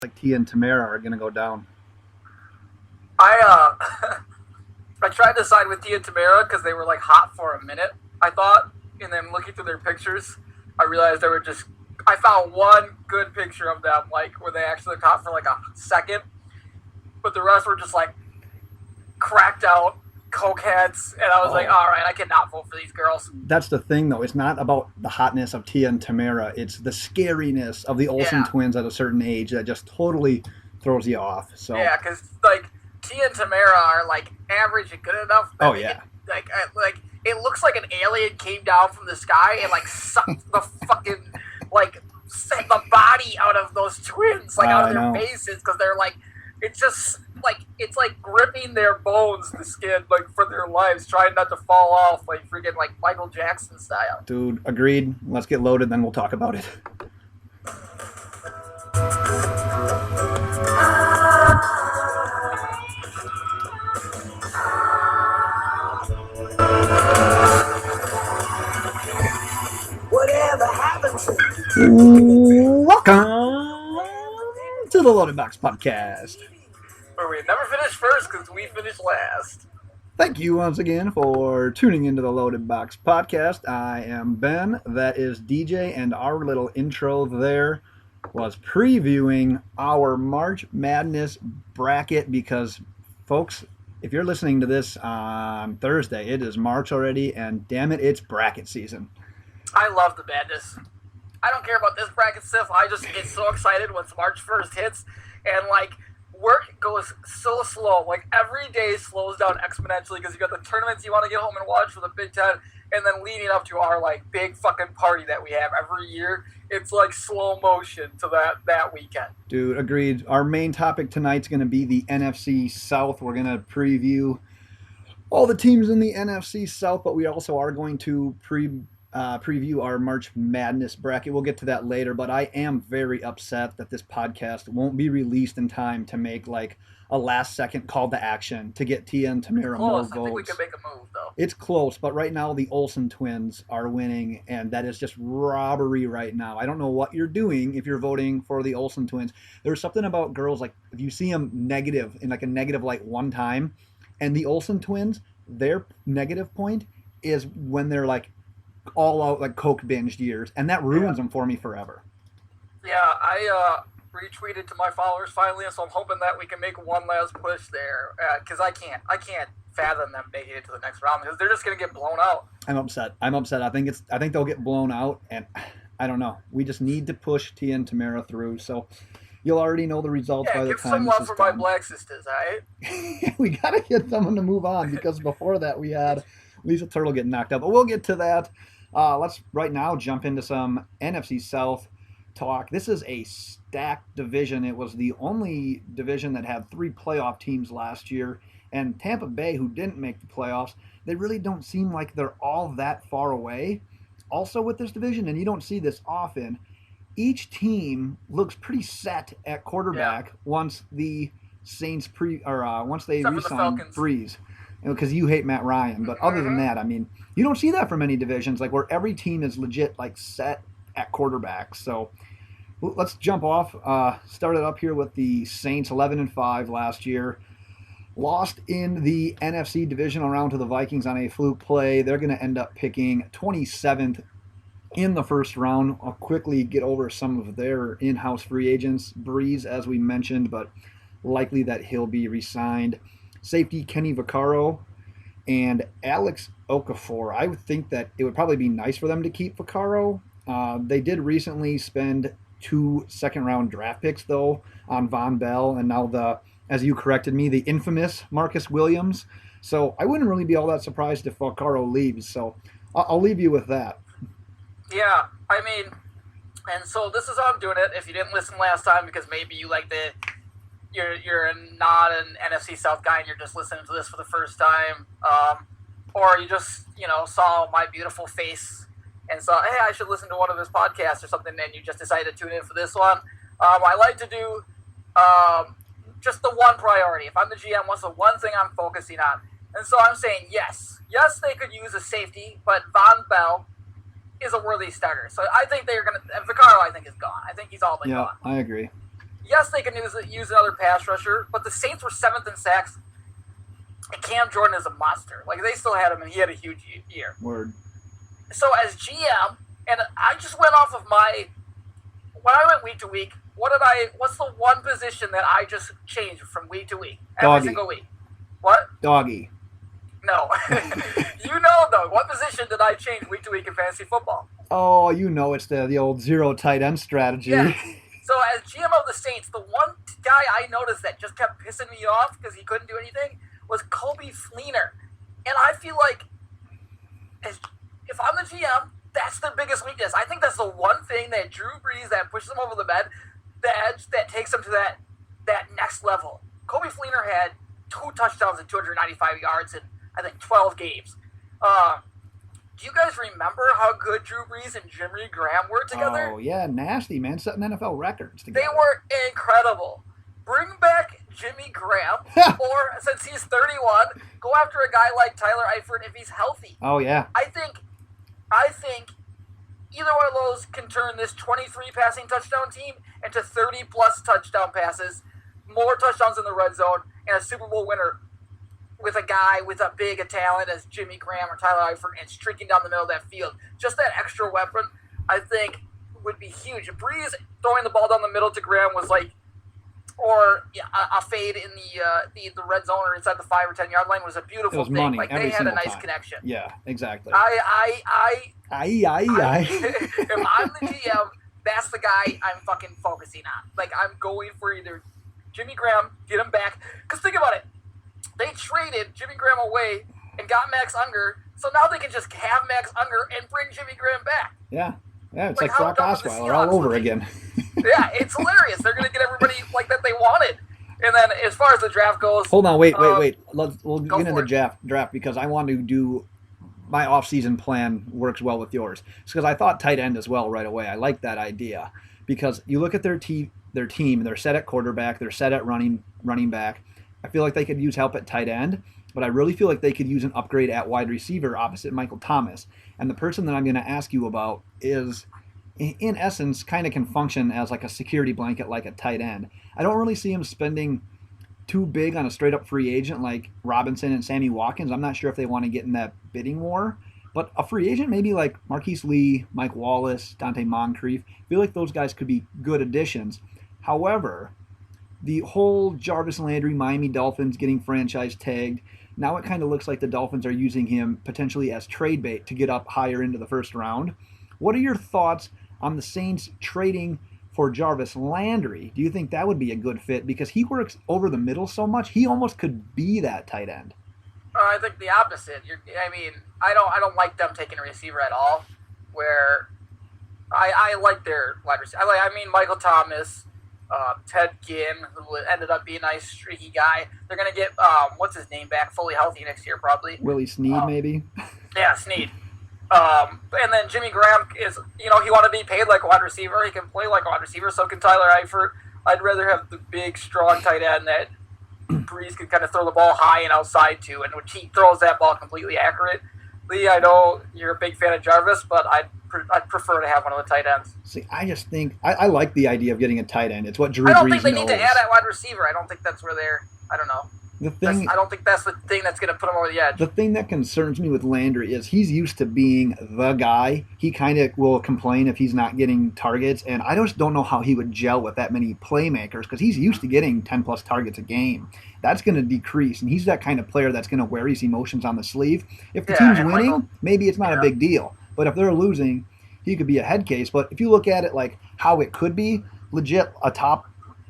like Tia and Tamara are going to go down. I tried to side with Tia and Tamara because they were like hot for a minute, I thought, and then looking through their pictures, I realized they were just. I found one good picture of them, like where they actually looked hot for like a second, but the rest were just like cracked out cokeheads, and I was like, all right, I cannot vote for these girls. That's the thing, though. It's not about the hotness of Tia and Tamara. It's the scariness of the Olsen Yeah, twins at a certain age that just totally throws you off. So, yeah, because like Tia and Tamara are like average and good enough that oh they yeah, can like it looks like an alien came down from the sky and like sucked the fucking like set the body out of those twins like out of I their know. faces because they're like it's just like it's like gripping their bones the skin like for their lives trying not to fall off like freaking like Michael Jackson style. Dude, agreed. Let's get loaded, then we'll talk about it. Whatever happened to Welcome to the Loaded Box Podcast. where we never finish first because we finish last. Thank you once again for tuning into the Loaded Box Podcast. I am Ben, that is DJ, and our little intro there was previewing our March Madness bracket because, folks, if you're listening to this on Thursday, it is March already, and damn it, it's bracket season. I love the madness. I don't care about this bracket stuff. I just get so excited once March 1st hits, and like work goes so slow. Like every day slows down exponentially because you got the tournaments you want to get home and watch for the Big Ten, and then leading up to our like big fucking party that we have every year. It's like slow motion to that weekend. Dude, agreed. Our main topic tonight's going to be the NFC South. We're going to preview all the teams in the NFC South, but we also are going to preview our March Madness bracket. We'll get to that later, but I am very upset that this podcast won't be released in time to make like a last second call to action to get Tia and Tamara more Close. I think we votes. can make a move though. It's close, but right now the Olsen twins are winning, and that is just robbery right now. I don't know what you're doing if you're voting for the Olsen twins. There's something about girls, like if you see them negative in like a negative like one time, and the Olsen twins, their negative point is when they're like all out like coke binged years, and that ruins them for me forever. Yeah, I retweeted to my followers finally, so I'm hoping that we can make one last push there because I can't fathom them making it to the next round because they're just gonna get blown out. I'm upset. I think they'll get blown out, and I don't know. We just need to push Tia and Tamara through. So you'll already know the results by Yeah, the give time some this love is for my done. black sisters, alright? We got to get someone to move on because before that we had Lisa Turtle getting knocked out. But we'll get to that. Let's right now jump into some NFC South talk. This is a stacked division. It was the only division that had 3 playoff teams last year. And Tampa Bay, who didn't make the playoffs, they really don't seem like they're all that far away. Also with this division, and you don't see this often, each team looks pretty set at quarterback once the Saints once they Except for the re-sign Falcons. Breeze, because you hate Matt Ryan. But other than that, I mean, you don't see that from many divisions, like where every team is legit like set at quarterback. So let's jump off. Started up here with the Saints, 11-5 last year. Lost in the NFC divisional round to the Vikings on a fluke play. They're going to end up picking 27th in the first round. I'll quickly get over some of their in-house free agents. Breeze, as we mentioned, but likely that he'll be re-signed. Safety Kenny Vaccaro and Alex Okafor. I would think that it would probably be nice for them to keep Vaccaro. They did recently spend 2 second-round draft picks, though, on Von Bell, and now as you corrected me, the infamous Marcus Williams. So I wouldn't really be all that surprised if Vaccaro leaves. So I'll leave you with that. Yeah, I mean, and so this is how I'm doing it. If you didn't listen last time, because maybe you like you're not an NFC South guy and you're just listening to this for the first time, or you just saw my beautiful face and saw, hey, I should listen to one of his podcasts or something, and you just decided to tune in for this one. I like to do just the one priority. If I'm the GM, what's the one thing I'm focusing on? And so I'm saying yes, they could use a safety, but Von Bell is a worthy starter. So I think they're going to – Vaccaro, I think, is gone. I think he's all but gone. I agree. yes, they can use another pass rusher, but the Saints were 7th in sacks, and Cam Jordan is a monster. Like, they still had him, and he had a huge year. Word. So as GM, and I just went off of when I went week to week, what's the one position that I just changed from week to week? Every single week. What? Doggy. No. You know, though. What position did I change week to week in fantasy football? Oh, it's the old zero tight end strategy. Yeah. So as GM of the Saints, the one guy I noticed that just kept pissing me off because he couldn't do anything was Kobe Fleener. And I feel like if I'm the GM, that's their biggest weakness. I think that's the one thing that Drew Brees that pushes them over the edge that takes them to that next level. Kobe Fleener had 2 touchdowns and 295 yards in, I think, 12 games. Do you guys remember how good Drew Brees and Jimmy Graham were together? Oh, yeah, nasty, man. Setting NFL records together. They were incredible. Bring back Jimmy Graham, or since he's 31, go after a guy like Tyler Eifert if he's healthy. Oh, yeah. I think either one of those can turn this 23 passing touchdown team into 30-plus touchdown passes, more touchdowns in the red zone, and a Super Bowl winner with a guy with a big talent as Jimmy Graham or Tyler Eifert and streaking down the middle of that field. Just that extra weapon, I think, would be huge. Breeze throwing the ball down the middle to Graham was like, or a fade in the red zone or inside the 5 or 10 yard line was a beautiful thing. Money, like they had a nice connection. Yeah, exactly. If I'm the GM, that's the guy I'm fucking focusing on. Like, I'm going for either Jimmy Graham, get him back. Because think about it. They traded Jimmy Graham away and got Max Unger, so now they can just have Max Unger and bring Jimmy Graham back. Yeah, it's like Brock Osweiler all over again. Yeah, it's hilarious. They're going to get everybody like that they wanted. And then as far as the draft goes... Hold on, wait. We'll get into the draft because I want to do... My off-season plan works well with yours. It's because I thought tight end as well right away. I like that idea because you look at their team, they're set at quarterback, they're set at running back. I feel like they could use help at tight end, but I really feel like they could use an upgrade at wide receiver opposite Michael Thomas. And the person that I'm going to ask you about is, in essence, kind of can function as like a security blanket like a tight end. I don't really see him spending too big on a straight-up free agent like Robinson and Sammy Watkins. I'm not sure if they want to get in that bidding war. But a free agent maybe like Marquise Lee, Mike Wallace, Dante Moncrief, I feel like those guys could be good additions. However, the whole Jarvis Landry, Miami Dolphins getting franchise tagged, now it kind of looks like the Dolphins are using him potentially as trade bait to get up higher into the first round. What are your thoughts on the Saints trading for Jarvis Landry? Do you think that would be a good fit? Because he works over the middle so much, he almost could be that tight end. I think the opposite. I don't like them taking a receiver at all. Where I like their wide receiver. Michael Thomas, Ted Ginn, who ended up being a nice streaky guy. They're gonna get what's his name back, fully healthy next year probably. Willie Snead maybe. Yeah, Snead. And then Jimmy Graham is, he want to be paid like a wide receiver. He can play like a wide receiver. So can Tyler Eifert. I'd rather have the big, strong tight end that Breeze can kind of throw the ball high and outside to, and when he throws that ball completely accurate. Lee, I know you're a big fan of Jarvis, but I'd prefer to have one of the tight ends. See, I just think I like the idea of getting a tight end. It's what Drew Brees knows. I don't think they need to add at wide receiver. I don't think that's where they're. I don't know. I don't think that's the thing that's going to put him over the edge. The thing that concerns me with Landry is he's used to being the guy. He kind of will complain if he's not getting targets, and I just don't know how he would gel with that many playmakers because he's used to getting 10-plus targets a game. That's going to decrease, and he's that kind of player that's going to wear his emotions on the sleeve. If the team's winning, maybe it's not a big deal. But if they're losing, he could be a head case. But if you look at it like how it could be, legit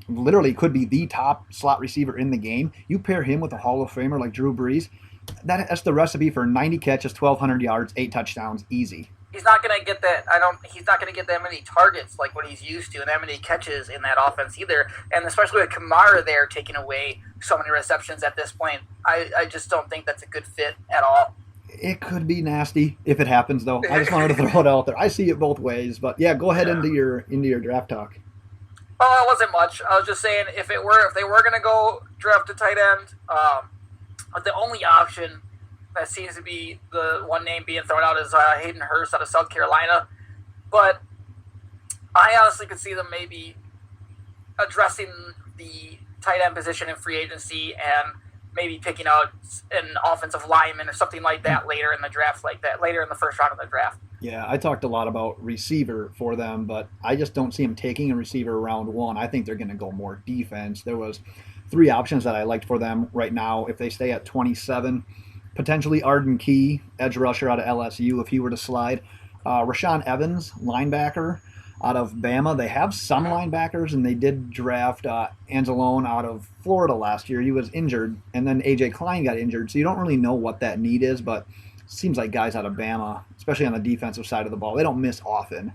literally could be the top slot receiver in the game. You pair him with a Hall of Famer like Drew Brees, that's the recipe for 90 catches, 1,200 yards, 8 touchdowns, easy. He's not going to get that. He's not going to get that many targets like what he's used to, and that many catches in that offense either. And especially with Kamara there taking away so many receptions at this point, I just don't think that's a good fit at all. It could be nasty if it happens, though. I just wanted to throw it out there. I see it both ways, but yeah, go ahead into your draft talk. Oh, it wasn't much. I was just saying if they were going to go draft a tight end, the only option that seems to be the one name being thrown out is Hayden Hurst out of South Carolina. But I honestly could see them maybe addressing the tight end position in free agency and maybe picking out an offensive lineman or something like that later in the draft, later in the first round of the draft. Yeah, I talked a lot about receiver for them, but I just don't see them taking a receiver round one. I think they're going to go more defense. There was 3 options that I liked for them right now. If they stay at 27, potentially Arden Key, edge rusher out of LSU, if he were to slide. Rashaan Evans, linebacker out of Bama. They have some linebackers, and they did draft Anzalone out of Florida last year. He was injured, and then A.J. Klein got injured, so you don't really know what that need is, but seems like guys out of Bama, especially on the defensive side of the ball, they don't miss often.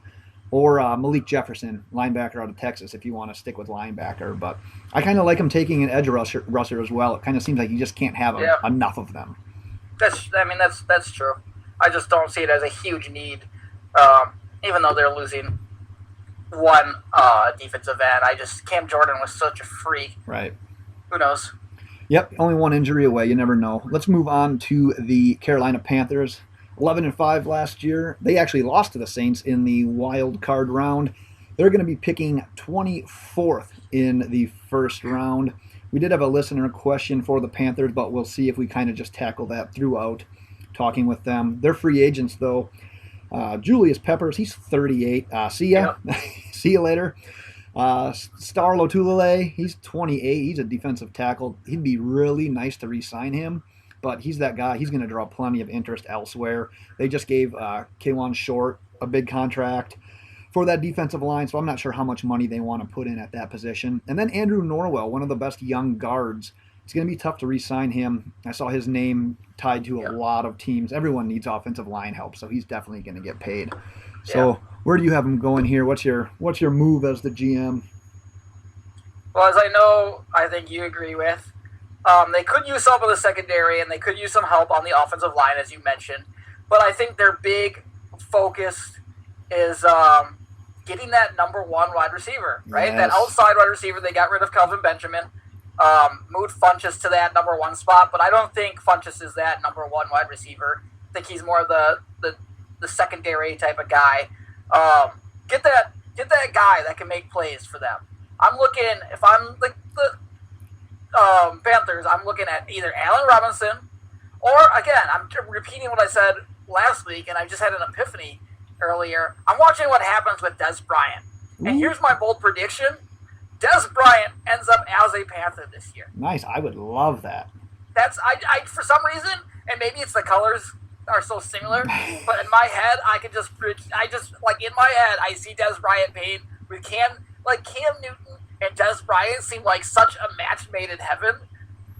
Or Malik Jefferson, linebacker out of Texas, if you want to stick with linebacker. But I kind of like him taking an edge rusher as well. It kind of seems like you just can't have enough of them. That's true. I just don't see it as a huge need, even though they're losing one defensive end. Cam Jordan was such a freak. Right. Who knows? Yep, only one injury away. You never know. Let's move on to the Carolina Panthers. 11-5 last year. They actually lost to the Saints in the wild card round. They're going to be picking 24th in the first round. We did have a listener question for the Panthers, but we'll see if we kind of just tackle that throughout talking with them. They're free agents, though. Julius Peppers, he's 38. See ya. Yep. See you later. Star Lotulelei, he's 28. He's a defensive tackle. He'd be really nice to re-sign him, but he's that guy. He's going to draw plenty of interest elsewhere. They just gave Kawan Short a big contract for that defensive line, so I'm not sure how much money they want to put in at that position. And then Andrew Norwell, one of the best young guards. It's going to be tough to re-sign him. I saw his name tied to a lot of teams. Everyone needs offensive line help, so he's definitely going to get paid. So where do you have him going here? What's your move as the GM? Well, as I think you agree with, they could use help in the secondary, and they could use some help on the offensive line, as you mentioned. But I think their big focus is getting that number one wide receiver, right? Yes. That outside wide receiver. They got rid of Kelvin Benjamin, moved Funchess to that number one spot, but I don't think Funchess is that number one wide receiver. I think he's more the secondary type of guy. Get that guy that can make plays for them. I'm looking, if I'm the Panthers, I'm looking at either Allen Robinson, or again, I'm repeating what I said last week, and I just had an epiphany earlier. I'm watching what happens with Des Bryant. And here's my bold prediction. Des Bryant ends up as a Panther this year. Nice. I would love that. That's I for some reason, and maybe it's the colors are so similar, but in my head, I see Des Bryant paid with Cam Newton and Des Bryant seem like such a match made in heaven.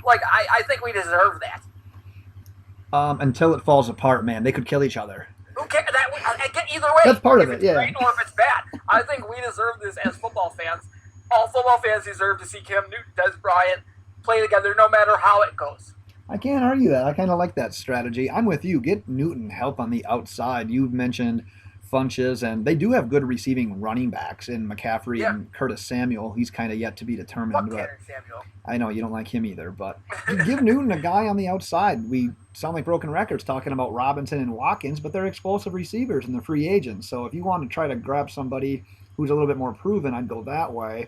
Like, I think we deserve that. Until it falls apart, man. They could kill each other. Who cares? Either way. That's part of it, If it's great or if it's bad. I think we deserve this as football fans. All football fans deserve to see Cam Newton, Des Bryant play together no matter how it goes. I can't argue that. I kind of like that strategy. I'm with you. Get Newton help on the outside. You've mentioned Funches, and they do have good receiving running backs in McCaffrey and Curtis Samuel. He's kind of yet to be determined. But Samuel. I know you don't like him either, but you give Newton a guy on the outside. We sound like broken records talking about Robinson and Watkins, but they're explosive receivers and they're free agents. So if you want to try to grab somebody who's a little bit more proven, I'd go that way.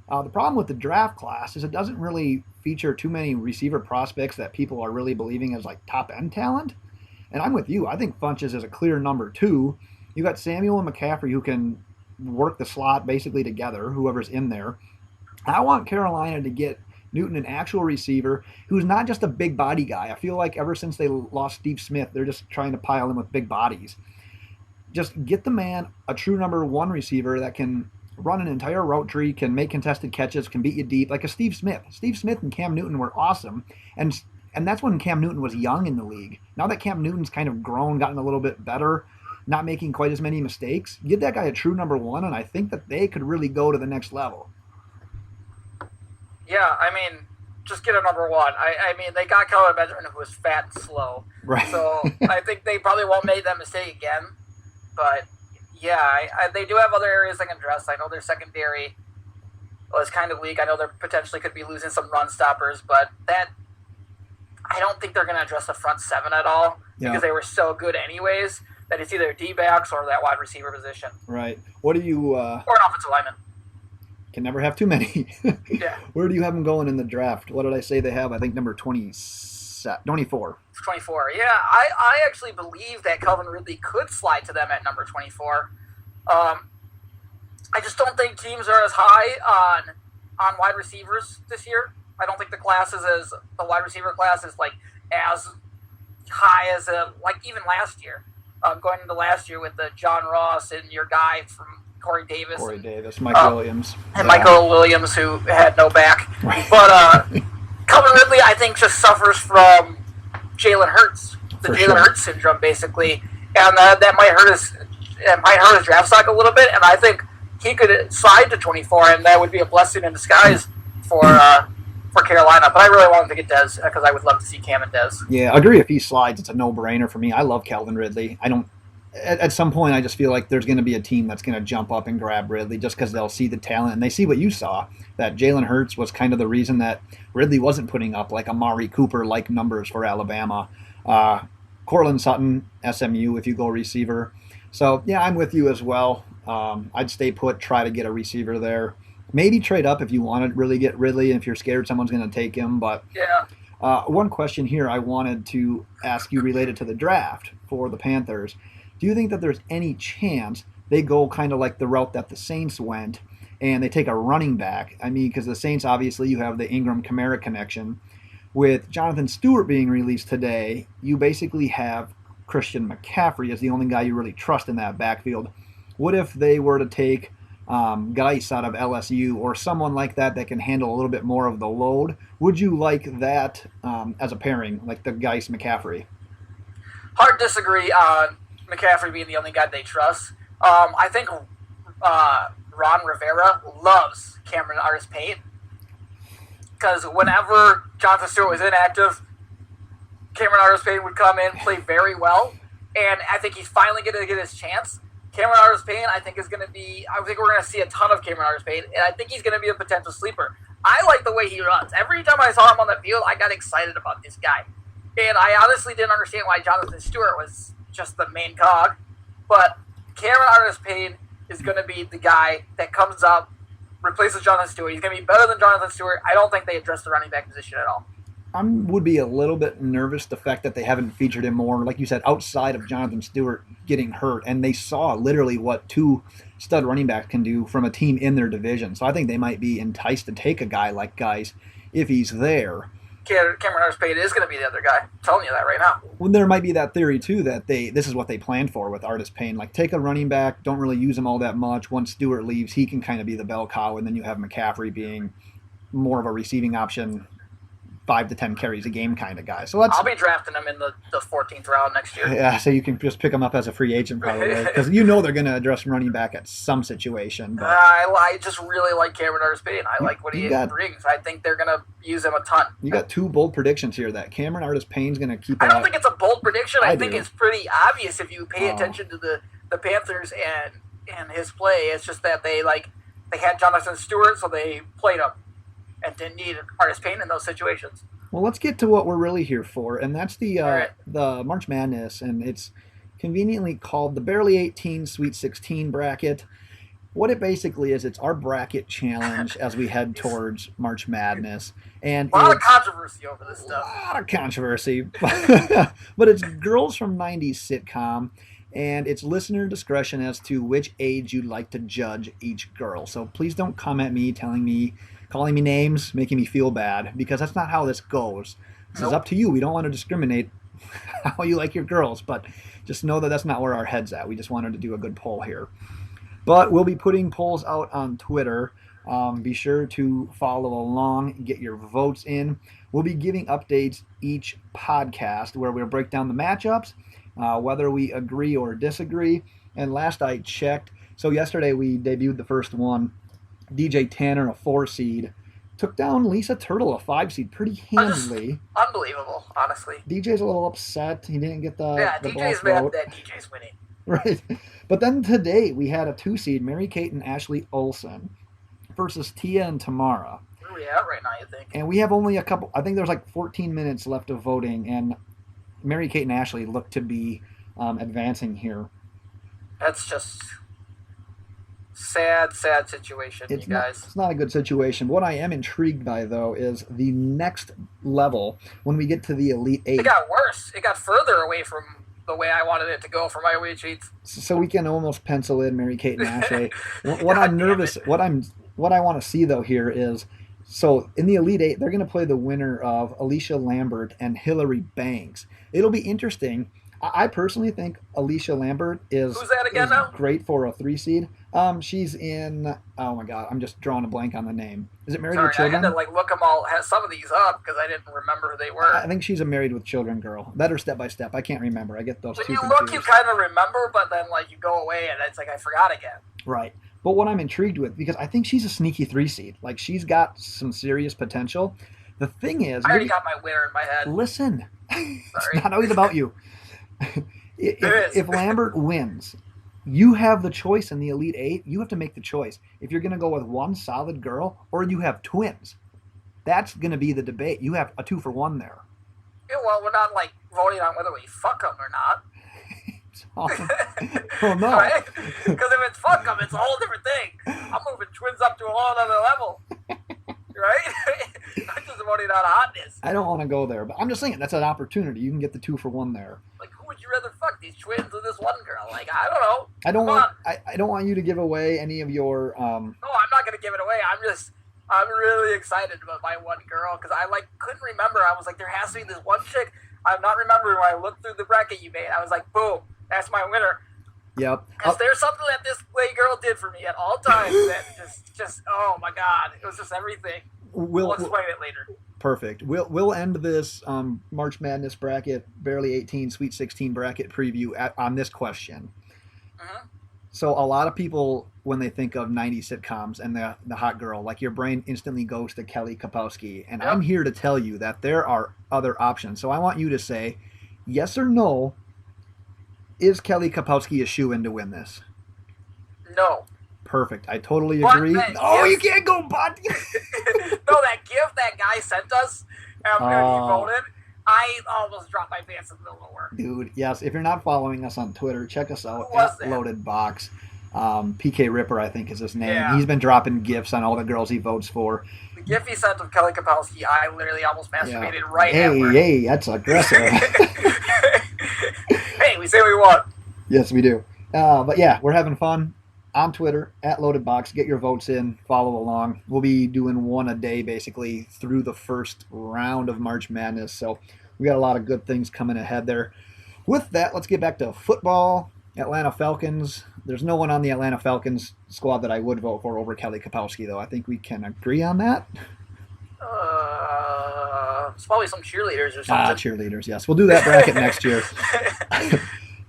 The problem with the draft class is it doesn't really feature too many receiver prospects that people are really believing as like top-end talent. And I'm with you. I think Funches is a clear number 2. You got Samuel and McCaffrey who can work the slot basically together, whoever's in there. I want Carolina to get Newton an actual receiver who's not just a big body guy. I feel like ever since they lost Steve Smith, they're just trying to pile in with big bodies. Just get the man a true number 1 receiver that can run an entire route tree, can make contested catches, can beat you deep, like a Steve Smith. Steve Smith and Cam Newton were awesome, and that's when Cam Newton was young in the league. Now that Cam Newton's kind of grown, gotten a little bit better, not making quite as many mistakes, give that guy a true number 1, and I think that they could really go to the next level. Yeah, I mean, just get a number 1. I mean, they got Kelvin Benjamin, who was fat and slow. Right. So I think they probably won't make that mistake again. But yeah, they do have other areas they can address. I know their secondary was kind of weak. I know they potentially could be losing some run stoppers, but that I don't think they're going to address the front 7 at all because they were so good anyways that it's either D-backs or that wide receiver position. Right. What do you... or an offensive lineman. Can never have too many. Yeah. Where do you have them going in the draft? What did I say they have? I think number 24. 24. Yeah, I actually believe that Calvin Ridley could slide to them at number 24. I just don't think teams are as high on wide receivers this year. I don't think the wide receiver class is like as high as like even last year. Going into last year with the John Ross and your guy from Corey Davis, Mike Williams, and Michael Williams, who had no back. Right. But Calvin Ridley, I think, just suffers from Jalen Hurts, the Jalen Hurts syndrome, basically, and that might hurt his draft stock a little bit. And I think he could slide to 24, and that would be a blessing in disguise for Carolina. But I really want him to get Dez because I would love to see Cam and Dez. Yeah, I agree. If he slides, it's a no-brainer for me. I love Calvin Ridley. I don't. At some point, I just feel like there's going to be a team that's going to jump up and grab Ridley just because they'll see the talent and they see what you saw, that Jalen Hurts was kind of the reason that Ridley wasn't putting up like Amari Cooper-like numbers for Alabama. Cortland Sutton, SMU, if you go receiver. So, yeah, I'm with you as well. I'd stay put, try to get a receiver there. Maybe trade up if you want to really get Ridley and if you're scared someone's going to take him. But yeah. One question here I wanted to ask you related to the draft for the Panthers. Do you think that there's any chance they go kind of like the route that the Saints went and they take a running back? I mean, because the Saints, obviously, you have the Ingram-Kamara connection. With Jonathan Stewart being released today, you basically have Christian McCaffrey as the only guy you really trust in that backfield. What if they were to take Geis out of LSU or someone like that that can handle a little bit more of the load? Would you like that as a pairing, like the Geis-McCaffrey? Hard disagree on McCaffrey being the only guy they trust. I think Ron Rivera loves Cameron Artis-Payne because whenever Jonathan Stewart was inactive, Cameron Artis-Payne would come in, play very well, and I think he's finally going to get his chance. Cameron Artis-Payne, I think we're going to see a ton of Cameron Artis-Payne, and I think he's going to be a potential sleeper. I like the way he runs. Every time I saw him on the field, I got excited about this guy. And I honestly didn't understand why Jonathan Stewart was just the main cog. But Cameron Artis-Payne is going to be the guy that comes up, replaces Jonathan Stewart. He's going to be better than Jonathan Stewart. I don't think they address the running back position at all. I would be a little bit nervous the fact that they haven't featured him more, like you said, outside of Jonathan Stewart getting hurt. And they saw literally what two stud running backs can do from a team in their division. So I think they might be enticed to take a guy like Geis if he's there. Cameron Artis-Payne is going to be the other guy. I'm telling you that right now. Well, there might be that theory, too, that this is what they planned for with Artis-Payne. Like, take a running back, don't really use him all that much. Once Stewart leaves, he can kind of be the bell cow, and then you have McCaffrey being more of a receiving option, 5 to 10 carries a game kind of guy. So I'll be drafting him in the 14th round next year. Yeah, so you can just pick him up as a free agent probably, because you know they're going to address running back at some situation. But I just really like Cameron Artis-Payne. I like what he brings. I think they're going to use him a ton. You got two bold predictions here that Cameron Artis-Payne's going to keep. I don't think it's a bold prediction. I think it's pretty obvious if you pay attention to the Panthers and his play. It's just that they had Jonathan Stewart, so they played him and didn't need Artis-Payne in those situations. Well, let's get to what we're really here for, and that's the March Madness, and it's conveniently called the Barely 18 Sweet 16 bracket. What it basically is, it's our bracket challenge as we head towards March Madness. And a lot of controversy over this stuff. A lot of controversy. But it's girls from 90s sitcom, and it's listener discretion as to which age you'd like to judge each girl. So please don't come at me calling me names, making me feel bad, because that's not how this goes. This is up to you. We don't want to discriminate how you like your girls, but just know that that's not where our head's at. We just wanted to do a good poll here. But we'll be putting polls out on Twitter. Be sure to follow along, get your votes in. We'll be giving updates each podcast where we'll break down the matchups, whether we agree or disagree. And last I checked, so yesterday we debuted the first one. DJ Tanner, a 4 seed, took down Lisa Turtle, a 5 seed, pretty handily. Unbelievable, honestly. DJ's a little upset. He didn't get the DJ's mad that DJ's winning. Right. But then today we had a 2 seed, Mary Kate and Ashley Olsen versus Tia and Tamara. Where are we at right now, you think? And we have only a couple, I think there's like 14 minutes left of voting, and Mary Kate and Ashley look to be advancing here. That's just... Sad situation, you guys. It's not a good situation. What I am intrigued by, though, is the next level when we get to the Elite Eight. It got worse. It got further away from the way I wanted it to go for my wheat sheets. So we can almost pencil in Mary-Kate and Ashley. What I'm nervous, what I want to see, though, here is, so in the Elite Eight, they're going to play the winner of Alicia Lambert and Hillary Banks. It'll be interesting. I personally think Alicia Lambert is, Who's that again now? Great for a 3 seed. She's in, oh my God, I'm just drawing a blank on the name. Is it Married with Children? I had to look them all, some of these up because I didn't remember who they were. I think she's a Married with Children girl. Better Step by Step. I can't remember. I get those when two you confused. look, you kind of remember, but then you go away and it's I forgot again. Right. But what I'm intrigued with, because I think she's a sneaky 3 seed. She's got some serious potential. The thing is, I already got my winner in my head. Listen, Sorry. it's not always about you. If Lambert wins, you have the choice in the Elite Eight. You have to make the choice. If you're going to go with one solid girl or you have twins, that's going to be the debate. You have a 2-for-1 there. Yeah, well, we're not voting on whether we fuck them or not. Oh no! Right? Because if it's fuck them, it's a whole different thing. I'm moving twins up to a whole other level. Right? I'm just voting on hotness. I don't want to go there, but I'm just saying that's an opportunity. You can get the 2-for-1 there. Who would you rather fuck, these twins or this one girl? I don't know. I don't want you to give away any of your. No, I'm not going to give it away. I'm really excited about my one girl because I couldn't remember. I was there has to be this one chick. I'm not remembering when I looked through the bracket you made. I was boom, that's my winner. Yep. Because there's something that this play girl did for me at all times that just oh my God, it was just everything. We'll explain it later. Perfect. We'll end this March Madness bracket, barely 18, Sweet 16 bracket preview on this question. Mm-hmm. So a lot of people, when they think of 90s sitcoms and the hot girl, your brain instantly goes to Kelly Kapowski. And yep. I'm here to tell you that there are other options. So I want you to say yes or no. Is Kelly Kapowski a shoo-in to win this? No. Perfect. I totally agree. You can't go, but no, that gift that guy sent us after he voted, I almost dropped my pants in the middle of work. Dude, yes. If you're not following us on Twitter, check us out at Loaded Box. PK Ripper, I think, is his name. Yeah. He's been dropping gifts on all the girls he votes for. The gift he sent of Kelly Kapowski, I literally almost masturbated at work. Hey, that's aggressive. Hey, we say what we want. Yes, we do. But yeah, we're having fun. On Twitter, at Loaded Box. Get your votes in. Follow along. We'll be doing one a day, basically, through the first round of March Madness. So we got a lot of good things coming ahead there. With that, let's get back to football. Atlanta Falcons. There's no one on the Atlanta Falcons squad that I would vote for over Kelly Kapowski, though. I think we can agree on that. It's probably some cheerleaders or something. Cheerleaders, yes. We'll do that bracket next year.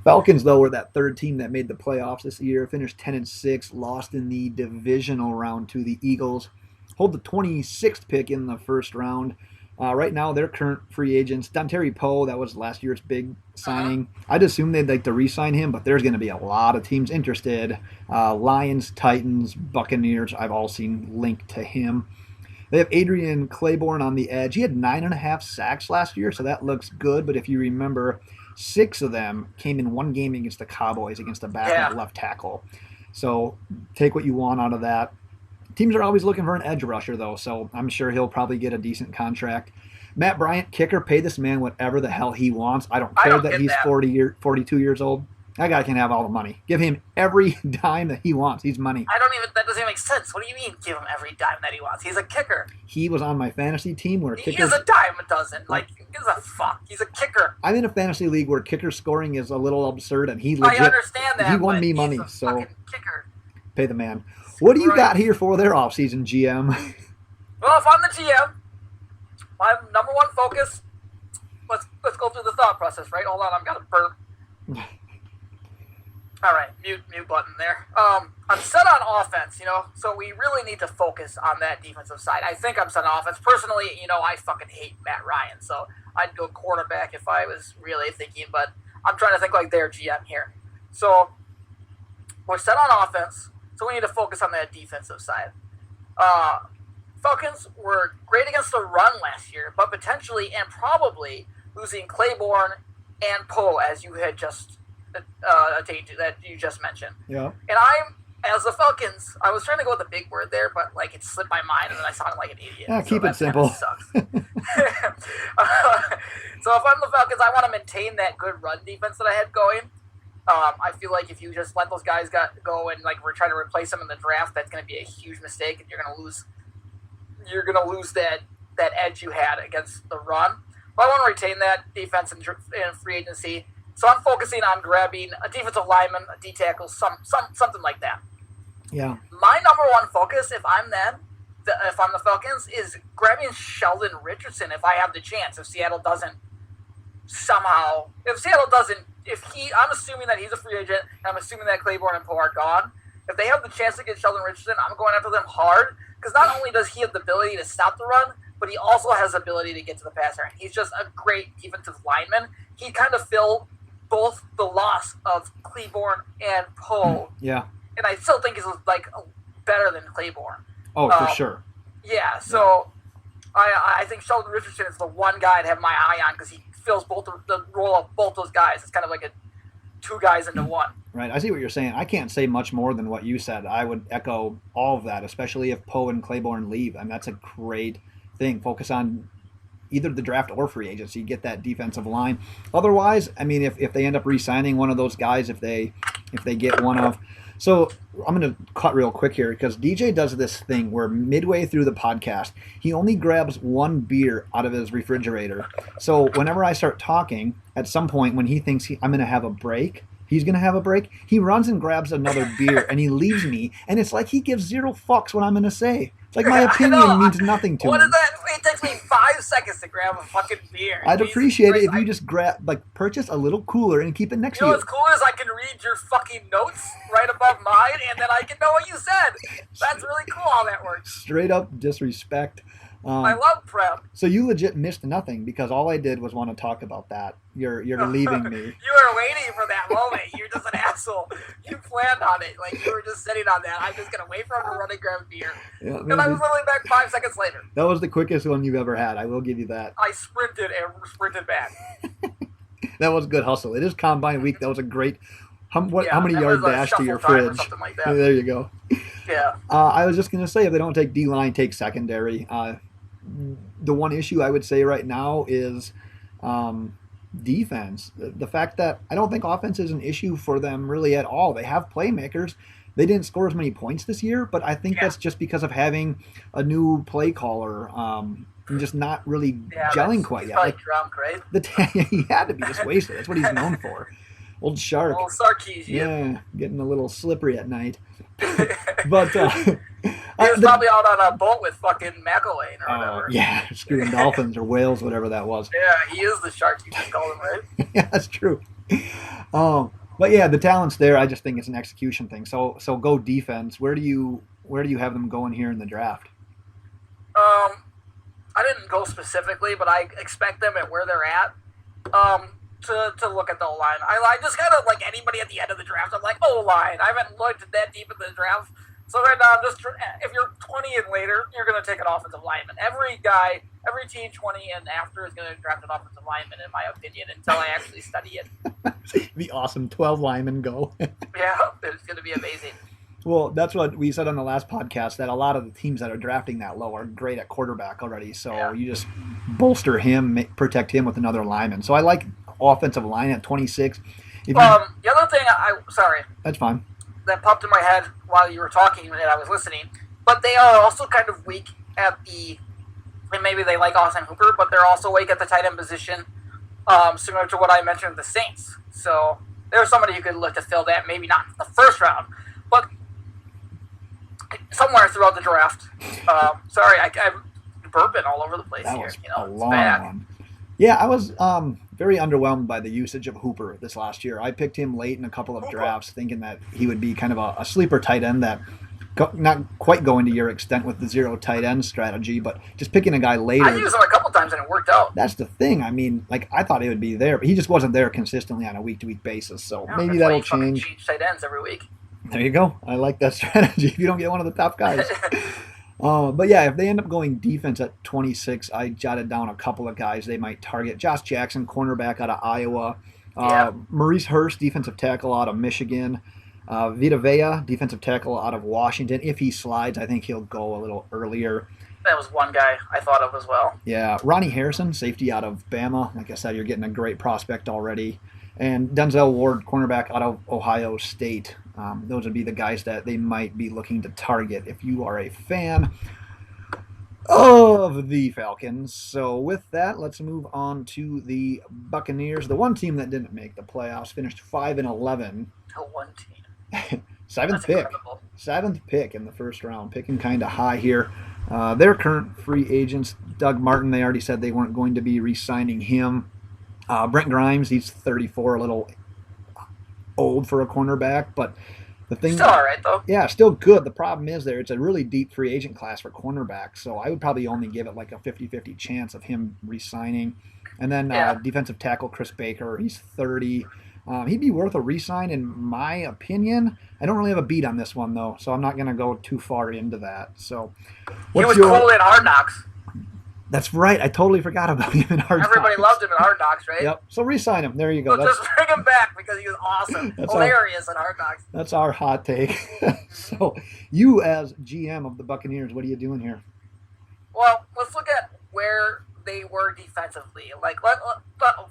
Falcons, though, were that third team that made the playoffs this year, finished 10-6, lost in the divisional round to the Eagles, hold the 26th pick in the first round. Right now, their current free agents, Dontari Poe, that was last year's big signing. I'd assume they'd like to re-sign him, but there's going to be a lot of teams interested. Lions, Titans, Buccaneers, I've all seen linked to him. They have Adrian Claiborne on the edge. He had 9.5 sacks last year, so that looks good, but if you remember, 6 of them came in one game against the Cowboys, against a backup left tackle. So take what you want out of that. Teams are always looking for an edge rusher, though, so I'm sure he'll probably get a decent contract. Matt Bryant, kicker, pay this man whatever the hell he wants. I don't care that he's 42 years old. That guy can have all the money. Give him every dime that he wants. He's money. That doesn't even make sense. What do you mean give him every dime that he wants? He's a kicker. He was on my fantasy team where kickers... He is a dime a dozen. Who gives a fuck? He's a kicker. I'm in a fantasy league where kicker scoring is a little absurd, and he legit... I understand that, he won me he's money, a so... fucking kicker. Pay the man. What do you got here for their offseason, GM? Well, if I'm the GM, my number one focus... Let's go through the thought process, right? Hold on, I've got to burp. All right, mute button there. I'm set on offense, so we really need to focus on that defensive side. I think I'm set on offense. Personally, I fucking hate Matt Ryan, so I'd go quarterback if I was really thinking, but I'm trying to think like their GM here. So we're set on offense, so we need to focus on that defensive side. Falcons were great against the run last year, but potentially and probably losing Claiborne and Poe, as you had just that you just mentioned. Yeah. And I'm as the Falcons, I was trying to go with a big word there, but like it slipped my mind, and then I sounded like an idiot. Yeah, keep it simple. Sucks. So if I'm the Falcons, I want to maintain that good run defense that I had going. I feel like if you just let those guys go and like we're trying to replace them in the draft, that's going to be a huge mistake, and you're going to lose. You're going to lose that edge you had against the run. But I want to retain that defense in free agency. So I'm focusing on grabbing a defensive lineman, a D tackle, something like that. Yeah. My number one focus, if I'm the Falcons, is grabbing Sheldon Richardson if I have the chance. If Seattle doesn't, I'm assuming that he's a free agent, and I'm assuming that Claiborne and Poe are gone. If they have the chance to get Sheldon Richardson, I'm going after them hard, because not only does he have the ability to stop the run, but he also has the ability to get to the passer. And he's just a great defensive lineman. He kind of filled both the loss of Claiborne and Poe. Yeah. And I still think he's like better than Claiborne. Oh, for sure. Yeah, so I think Sheldon Richardson is the one guy I'd have my eye on because he fills both the role of both those guys. It's kind of like a two guys into one. Right. I see what you're saying. I can't say much more than what you said. I would echo all of that, especially if Poe and Claiborne leave. I mean, that's a great thing. Focus on either the draft or free agency. Get that defensive line. Otherwise, I mean, if they end up re-signing one of those guys, if they get one of. So I'm going to cut real quick here because DJ does this thing where midway through the podcast, he only grabs one beer out of his refrigerator. So whenever I start talking, at some point when he thinks I'm going to have a break, he's going to have a break, he runs and grabs another beer and he leaves me. And it's like he gives zero fucks what I'm going to say. It's like my opinion means nothing to him. What is that? It takes me 5 seconds to grab a fucking beer. I'd appreciate it if you just purchase a little cooler and keep it next to you. You know what's cool is I can read your fucking notes right above mine, and then I can know what you said. That's really cool how that works. Straight up disrespect. I love prep. So you legit missed nothing because all I did was want to talk about that. You're leaving me. You were waiting for that moment. You're just an asshole. You planned on it. Like you were just sitting on that. I'm just gonna wait for him to run and grab a beer. Yeah, and I was literally back 5 seconds later. That was the quickest one you've ever had. I will give you that. I sprinted and sprinted back. That was good hustle. It is Combine Week. That was a great. How many yard dash to your fridge? Like there you go. Yeah. I was just gonna say if they don't take D-line, take secondary. The one issue I would say right now is defense. The fact that I don't think offense is an issue for them really at all. They have playmakers. They didn't score as many points this year, but I think that's just because of having a new play caller and just not really gelling quite yet. Like drunk, right? He had to be just wasted. That's what he's known for. Old Shark. Old Sarkeesian. Yeah, getting a little slippery at night. But he was probably out on a boat with fucking McElwain or whatever. Yeah, screwing dolphins or whales, whatever that was. Yeah, he is the shark you just called him, right? Yeah, that's true. But yeah, the talent's there. I just think it's an execution thing. So go defense. Where do you have them going here in the draft? I didn't go specifically, but I expect them at where they're at. To look at the O-line. I just kind of like anybody at the end of the draft. I'm like, O-line. I haven't looked that deep in the draft. So right now, if you're 20 and later, you're going to take an offensive lineman. Every team 20 and after is going to draft an offensive lineman, in my opinion, until I actually study it. The awesome 12 linemen go. Yeah, it's going to be amazing. Well, that's what we said on the last podcast, that a lot of the teams that are drafting that low are great at quarterback already. So you just bolster him, protect him with another lineman. So I like offensive line at 26. The other thing, sorry. That's fine. That popped in my head while you were talking and I was listening, but they are also kind of weak at and maybe they like Austin Hooper, but they're also weak at the tight end position, similar to what I mentioned with the Saints. So there's somebody who could look to fill that, maybe not in the first round, but somewhere throughout the draft. Sorry, I'm burping all over the place that here. Was a long bad. One. Yeah, I was very underwhelmed by the usage of Hooper this last year. I picked him late in a couple of drafts, thinking that he would be kind of a sleeper tight end that not quite going to your extent with the zero tight end strategy, but just picking a guy later. I used him a couple times and it worked out. That's the thing. I mean, like I thought he would be there, but he just wasn't there consistently on a week-to-week basis. So maybe that'll change. Tight ends every week. There you go. I like that strategy. If you don't get one of the top guys. But yeah, if they end up going defense at 26, I jotted down a couple of guys they might target. Josh Jackson, cornerback out of Iowa. Maurice Hurst, defensive tackle out of Michigan. Vita Vea, defensive tackle out of Washington. If he slides, I think he'll go a little earlier. That was one guy I thought of as well. Yeah, Ronnie Harrison, safety out of Bama. Like I said, you're getting a great prospect already. And Denzel Ward, cornerback out of Ohio State. Those would be the guys that they might be looking to target if you are a fan of the Falcons. So with that, let's move on to the Buccaneers. The one team that didn't make the playoffs, finished 5-11. The one team. Seventh pick in the first round, picking kind of high here. Their current free agents, Doug Martin, they already said they weren't going to be re-signing him. Brent Grimes, he's 34, a little old for a cornerback, but the thing, still all right though. Yeah, still good. The problem is it's a really deep free agent class for cornerbacks, so I would probably only give it like a 50-50 chance of him re-signing. And then defensive tackle Chris Baker, he's 30. He'd be worth a re-sign in my opinion. I don't really have a beat on this one though, so I'm not going to go too far into that. So, he was cool in Hard Knocks. That's right. I totally forgot about him in Hard Knocks. Everybody loved him in Hard Knocks, right? Yep. So re-sign him. There you go. So just bring him back because he was awesome. Hilarious in Hard Knocks. That's our hot take. So you as GM of the Buccaneers, what are you doing here? Well, let's look at where they were defensively. Like,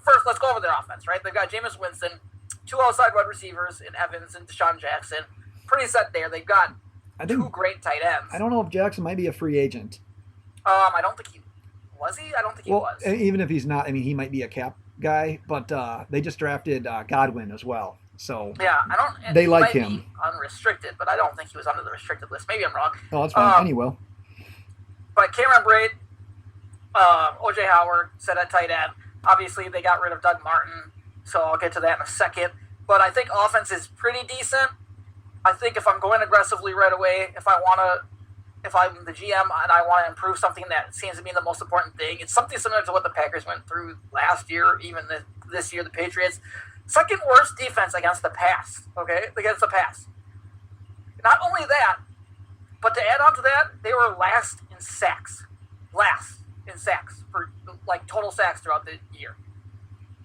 first, let's go over their offense, right? They've got Jameis Winston, 2 outside wide receivers in Evans and Deshaun Jackson. Pretty set there. They've got 2 great tight ends. I don't know if Jackson might be a free agent. I don't think he was. I don't think he was. Even if he's not, I mean, he might be a cap guy. But they just drafted Godwin as well. So yeah, they like him. Be unrestricted, but I don't think he was under the restricted list. Maybe I'm wrong. Oh, that's fine. Anyway. But Cameron Braid, O.J. Howard set at tight end. Obviously, they got rid of Doug Martin, so I'll get to that in a second. But I think offense is pretty decent. I think if I'm going aggressively right away, if I'm the GM and I want to improve something that seems to be the most important thing, it's something similar to what the Packers went through last year, even this year, the Patriots. Second worst defense against the pass, okay? Against the pass. Not only that, but to add on to that, they were last in sacks. Last in sacks for, like, total sacks throughout the year.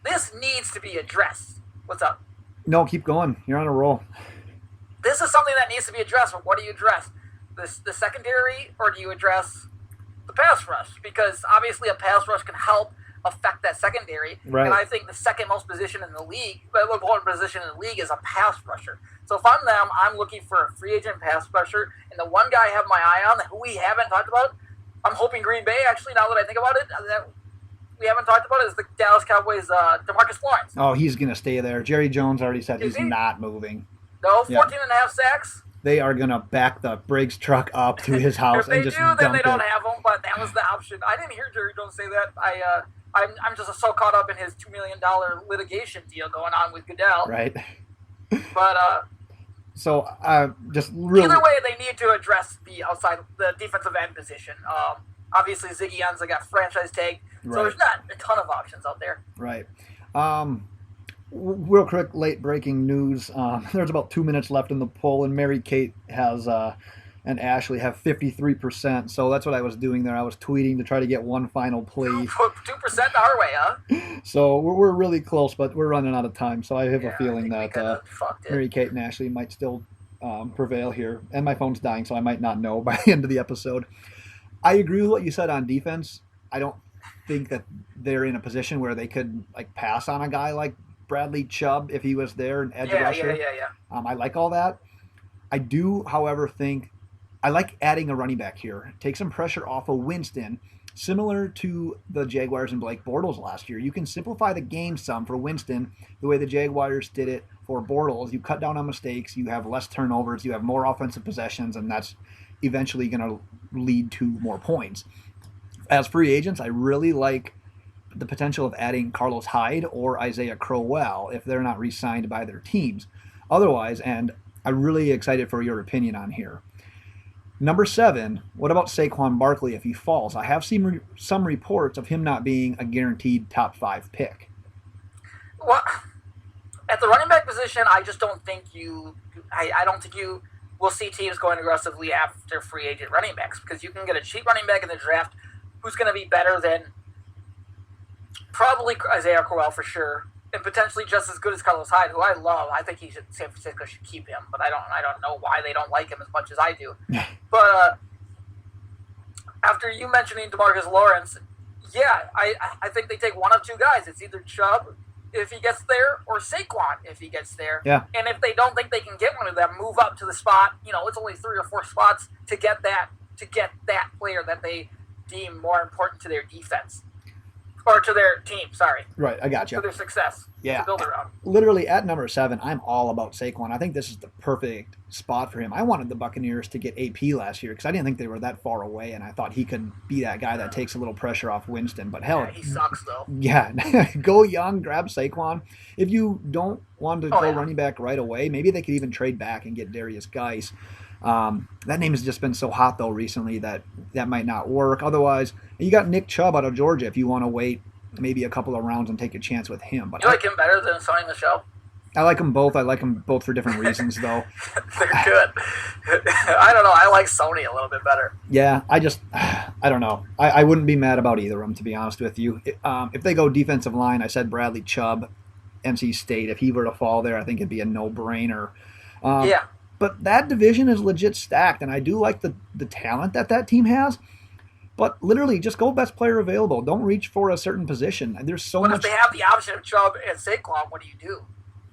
This needs to be addressed. What's up? No, keep going. You're on a roll. This is something that needs to be addressed, but what do you address? The secondary, or do you address the pass rush? Because obviously a pass rush can help affect that secondary. Right. And I think the second most position in the league, the important position in the league is a pass rusher. So if I'm them, I'm looking for a free agent pass rusher. And the one guy I have my eye on, who we haven't talked about, I'm hoping Green Bay, actually, now that I think about it, that we haven't talked about is the Dallas Cowboys' DeMarcus Lawrence. Oh, he's going to stay there. Jerry Jones already said he's not moving. No, 14.5 sacks. They are going to back the Briggs truck up to his house and just dump it. Then they don't have him, but that was the option. I didn't hear Jerry Jones say that. I'm just so caught up in his $2 million litigation deal going on with Goodell. Right. But so just really, either way, they need to address the defensive end position. Obviously, Ziggy Ansah got franchise tagged, so there's not a ton of options out there. Right. Real quick, late breaking news. There's about 2 minutes left in the poll, and Mary Kate and Ashley have 53%. So that's what I was doing there. I was tweeting to try to get one final plea. 2% our way, huh? So we're really close, but we're running out of time. So I have a feeling that Mary Kate and Ashley might still prevail here. And my phone's dying, so I might not know by the end of the episode. I agree with what you said on defense. I don't think that they're in a position where they could pass on a guy like Bradley Chubb if he was there, an edge rusher. Yeah. I like all that. I do, however, think I like adding a running back here. Take some pressure off of Winston, similar to the Jaguars and Blake Bortles last year. You can simplify the game some for Winston the way the Jaguars did it for Bortles. You cut down on mistakes, you have less turnovers, you have more offensive possessions, and that's eventually going to lead to more points. As free agents, I really like the potential of adding Carlos Hyde or Isaiah Crowell if they're not re-signed by their teams. Otherwise, and I'm really excited for your opinion on here. Number 7, what about Saquon Barkley if he falls? I have seen some reports of him not being a guaranteed top 5 pick. Well, at the running back position, I just don't think I don't think you will see teams going aggressively after free agent running backs, because you can get a cheap running back in the draft who's going to be better than probably Isaiah Crowell for sure, and potentially just as good as Carlos Hyde, who I love. I think San Francisco should keep him, but I don't know why they don't like him as much as I do. But after you mentioning DeMarcus Lawrence, yeah, I think they take one of two guys. It's either Chubb if he gets there, or Saquon if he gets there. Yeah. And if they don't think they can get one of them, move up to the spot. It's only 3 or 4 spots to get that player that they deem more important to their defense. Or to their team, sorry. Right, I got you. To their success. Yeah. To build around. Literally at number 7, I'm all about Saquon. I think this is the perfect spot for him. I wanted the Buccaneers to get AP last year because I didn't think they were that far away, and I thought he could be that guy that takes a little pressure off Winston. But hell, yeah, he sucks though. Yeah, go young, grab Saquon. If you don't want to go running back right away, maybe they could even trade back and get Darius Geis. That name has just been so hot though recently that might not work. Otherwise, you got Nick Chubb out of Georgia if you want to wait maybe a couple of rounds and take a chance with him. But you like him better than Sonny Michel? I like them both. I like them both for different reasons though. They're good. I don't know. I like Sony a little bit better. Yeah, I don't know. I wouldn't be mad about either of them, to be honest with you. If they go defensive line, I said Bradley Chubb, NC State. If he were to fall there, I think it'd be a no-brainer. Yeah. But that division is legit stacked, and I do like the talent that team has. But literally, just go best player available. Don't reach for a certain position. There's so much. But if they have the option of Chubb and Saquon, what do you do?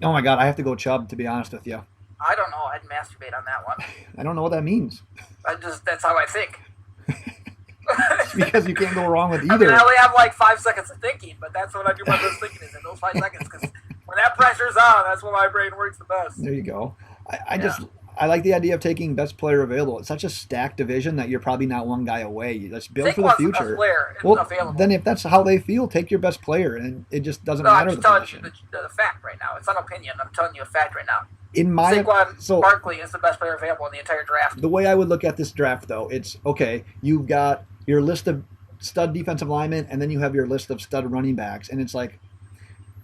Oh my God, I have to go Chubb, to be honest with you. I don't know. I'd masturbate on that one. I don't know what that means. That's how I think. Because you can't go wrong with either. I mean, I only have like 5 seconds of thinking, but that's what I do my best thinking is in those 5 seconds. Because when that pressure's on, that's when my brain works the best. There you go. I like the idea of taking best player available. It's such a stacked division that you're probably not one guy away. Let's build for the future. Best player available. Then if that's how they feel, take your best player, and it just doesn't matter. I'm just telling you the fact right now. It's not an opinion. I'm telling you a fact right now. Saquon Barkley is the best player available in the entire draft. The way I would look at this draft, though, it's okay. You've got your list of stud defensive linemen, and then you have your list of stud running backs, and it's like,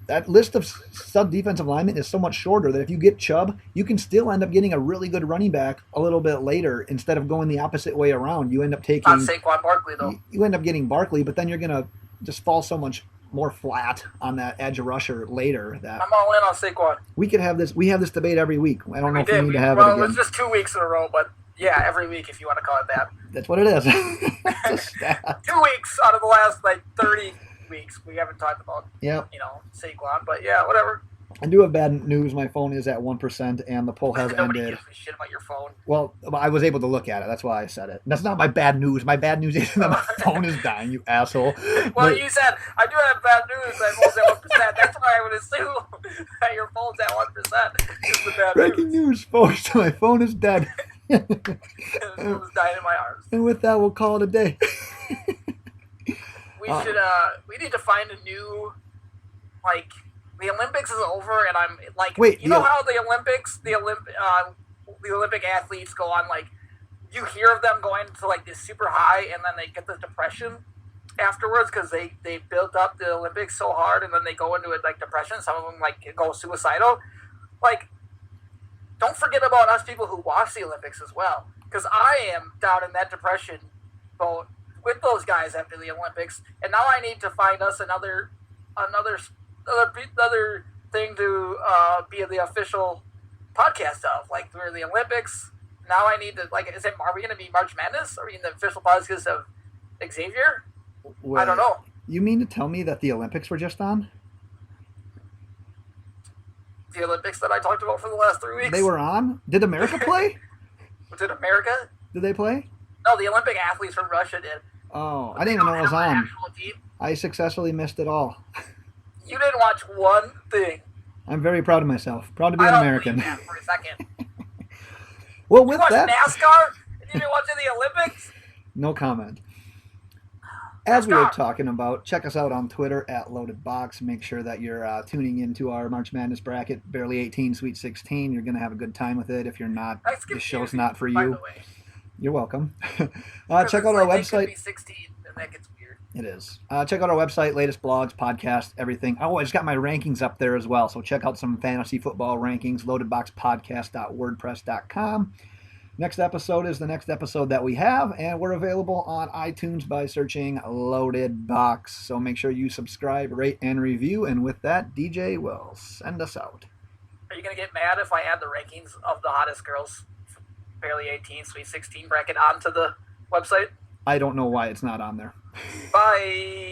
that list of stud defensive linemen is so much shorter that if you get Chubb, you can still end up getting a really good running back a little bit later instead of going the opposite way around. You end up taking... Not Saquon Barkley, though. You end up getting Barkley, but then you're going to just fall so much more flat on that edge rusher later. That I'm all in on Saquon. We could have this. We have this debate every week. I don't know if we need to have it again. Well, it's just 2 weeks in a row, but yeah, every week if you want to call it that. That's what it is. It's a stat. 2 weeks out of the last 30 weeks we haven't talked about. Yep. Saquon, but yeah, whatever. I do have bad news. My phone is at 1%, and the poll has Nobody ended. gives a shit about your phone. Well, I was able to look at it. That's why I said it. That's not my bad news. My bad news is that my phone is dying, you asshole. Well, you said, I do have bad news. My phone's at 1%. That's why I would assume that your phone's at 1% is the bad Breaking news, folks. My phone is dead. It was dying in my arms. And with that, we'll call it a day. We need to find a new, the Olympics is over, and I'm wait, how the Olympics, the Olympic athletes go on, you hear of them going to this super high, and then they get the depression afterwards because they built up the Olympics so hard, and then they go into it depression. Some of them go suicidal. Don't forget about us people who watch the Olympics as well, because I am down in that depression boat with those guys after the Olympics, and now I need to find us another thing to be the official podcast of, for the Olympics. Now I need to are we going to be March Madness? Are we in the official podcast of Xavier? Wait, I don't know. You mean to tell me that the Olympics were just on? The Olympics that I talked about for the last 3 weeks. They were on? Did America play? Did America? Did they play? No, the Olympic athletes from Russia did. Oh, I didn't even know it was on. I successfully missed it all. You didn't watch one thing. I'm very proud of myself. Proud to be an American. I don't believe that for a second. Well, with that, NASCAR? You didn't watch the Olympics? No comment. As we were talking about, check us out on Twitter at LoadedBox. Make sure that you're tuning into our March Madness bracket, Barely 18, Sweet 16. You're going to have a good time with it. If you're not, this show's not for you. You're welcome. Check out our website. Be 16, and that gets weird. It is. Check out our website, latest blogs, podcasts, everything. Oh, I just got my rankings up there as well. So check out some fantasy football rankings, loadedboxpodcast.wordpress.com. Next episode is the next episode that we have, and we're available on iTunes by searching Loaded Box. So make sure you subscribe, rate, and review. And with that, DJ will send us out. Are you going to get mad if I add the rankings of the hottest girls, barely 18, Sweet 16 bracket onto the website? I don't know why it's not on there. Bye.